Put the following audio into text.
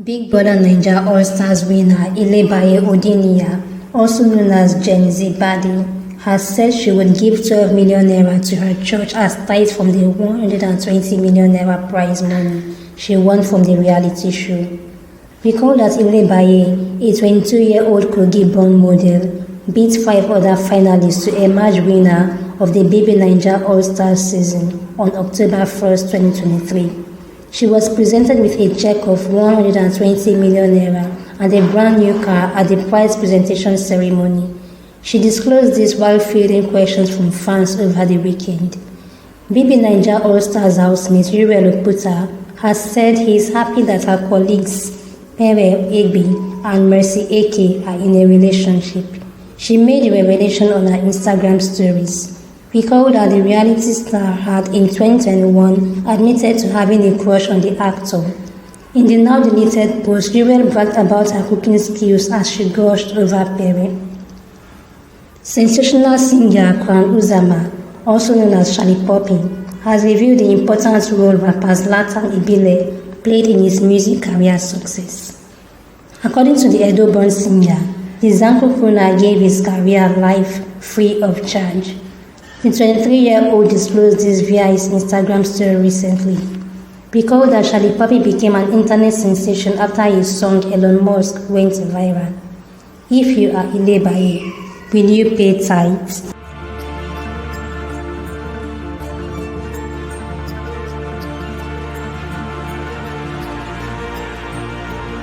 Big Brother Naija All-Stars winner Ilebaye Odiniya, also known as Gen Z Baddie, has said she would give 12 million naira to her church as tithe from the 120 million naira prize money she won from the reality show. Recall that Ilebaye, a 22-year-old Kogi-born model, beat 5 other finalists to emerge winner of the Baby Naija All-Stars season on October 1st, 2023. She was presented with a check of 120 million naira and a brand new car at the prize presentation ceremony. She disclosed this while fielding questions from fans over the weekend. Baby Naija All-Stars housemate Uriel Oputa has said he is happy that her colleagues Pere Egbe and Mercy Eke are in a relationship. She made the revelation on her Instagram stories. Recalled that the reality star had in 2021 admitted to having a crush on the actor. In the now deleted post, Uriel bragged about her cooking skills as she gushed over Pere. Sensational singer Uzama, also known as Shallipopi, has revealed the important role rapper Zlatan Ibile played in his music career success. According to the Edo-born singer, the Zanku crooner gave his career life free of charge. The 23-year-old disclosed this via his Instagram story recently. Recall that Shallipopi became an internet sensation after his song Elon Musk went viral. If you are Ilebaye, will you pay tithe?